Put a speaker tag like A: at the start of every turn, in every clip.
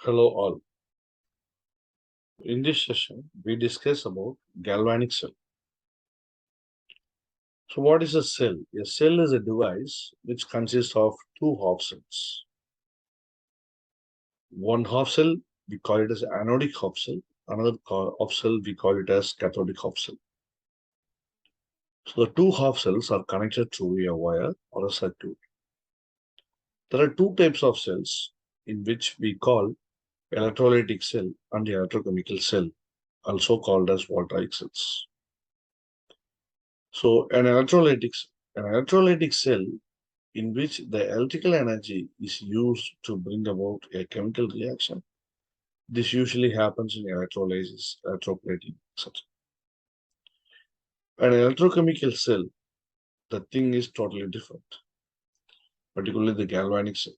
A: Hello all. In this session, we discuss about galvanic cell. So what is a cell? A cell is a device which consists of two half cells. One half cell, we call it as anodic half cell. Another half cell, we call it as cathodic half cell. So the two half cells are connected through a wire or a circuit. There are two types of cells in which we call electrolytic cell and the electrochemical cell, also called as voltaic cells. So an electrolytic cell in which the electrical energy is used to bring about a chemical reaction. This usually happens in electrolysis, electroplating, etc. An electrochemical cell, the thing is totally different, particularly the galvanic cell.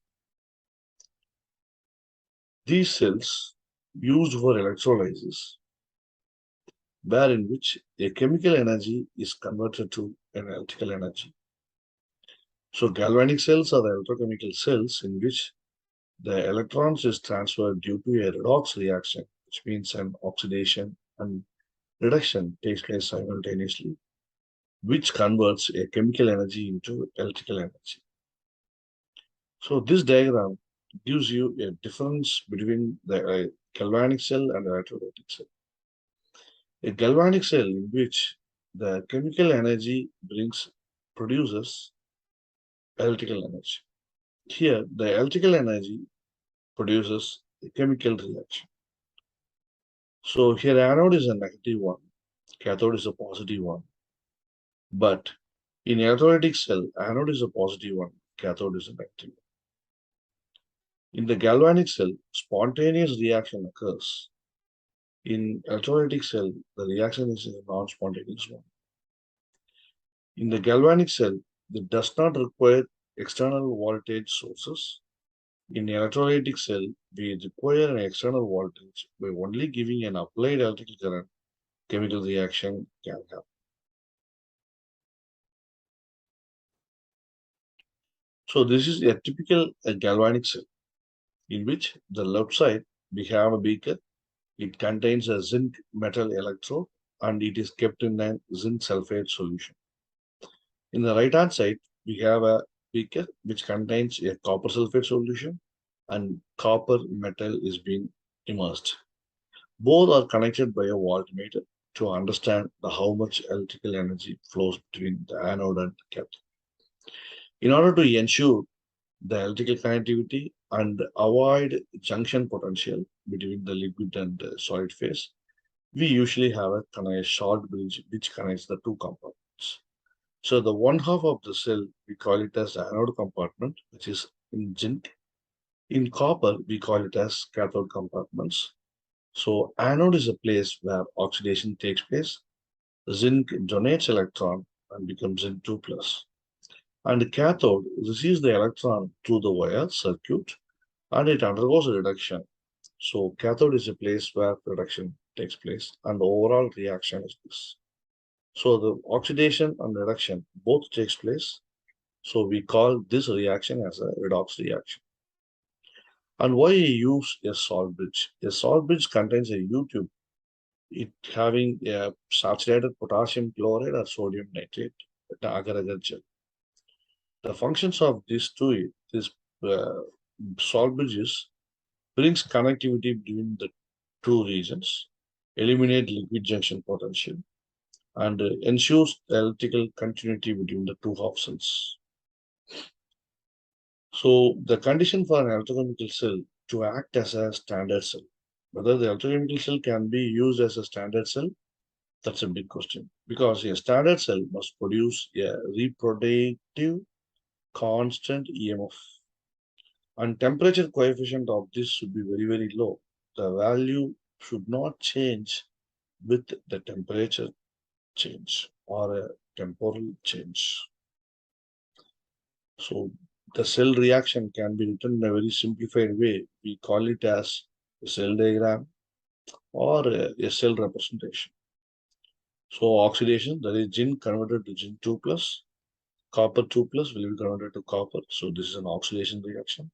A: These cells used for electrolysis, where in which a chemical energy is converted to an electrical energy. So galvanic cells are the electrochemical cells in which the electrons is transferred due to a redox reaction, which means an oxidation and reduction takes place simultaneously, which converts a chemical energy into electrical energy. So this diagram gives you a difference between the galvanic cell and the electrolytic cell. A galvanic cell in which the chemical energy produces electrical energy. Here, the electrical energy produces a chemical reaction. So here anode is a negative one, cathode is a positive one. But in electrolytic cell, anode is a positive one, cathode is a negative one. In the galvanic cell, spontaneous reaction occurs. In electrolytic cell, the reaction is a non-spontaneous one. In the galvanic cell, it does not require external voltage sources. In electrolytic cell, we require an external voltage by only giving an applied electrical current, chemical reaction can happen. So this is a typical galvanic cell in which the left side we have a beaker. It contains a zinc metal electrode and it is kept in a zinc sulfate solution. In the right hand side, we have a beaker which contains a copper sulfate solution and copper metal is being immersed. Both are connected by a voltmeter to understand how much electrical energy flows between the anode and cathode. In order to ensure the electrical connectivity and avoid junction potential between the liquid and solid phase, we usually have a short bridge which connects the two compartments. So the one half of the cell, we call it as anode compartment, which is in zinc. In copper, we call it as cathode compartments. So anode is a place where oxidation takes place. Zinc donates electron and becomes Zinc 2 plus. And the cathode receives the electron through the wire circuit and it undergoes a reduction. So cathode is a place where reduction takes place and the overall reaction is this. So the oxidation and reduction both takes place. So we call this reaction as a redox reaction. And why use a salt bridge? A salt bridge contains a U tube, it having a saturated potassium chloride or sodium nitrate, agar-agar gel. The functions of these uh, salt bridges brings connectivity between the two regions, eliminate liquid junction potential, and ensures electrical continuity between the two half cells. So the condition for an electrochemical cell to act as a standard cell, whether the electrochemical cell can be used as a standard cell, that's a big question. Because a standard cell must produce a reproductive constant EMF. And temperature coefficient of this should be very, very low. The value should not change with the temperature change or a temporal change. So the cell reaction can be written in a very simplified way. We call it as a cell diagram or a cell representation. So oxidation, that is zinc converted to zinc 2 plus, copper 2 plus will be converted to copper. So this is an oxidation reaction.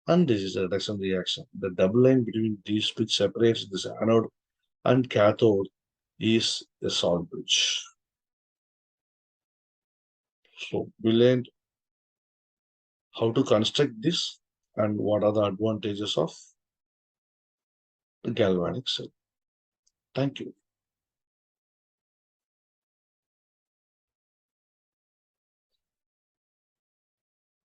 A: And this is a reduction reaction. The double line between these which separates this anode and cathode is a salt bridge. So we learned how to construct this and what are the advantages of the galvanic cell. Thank you.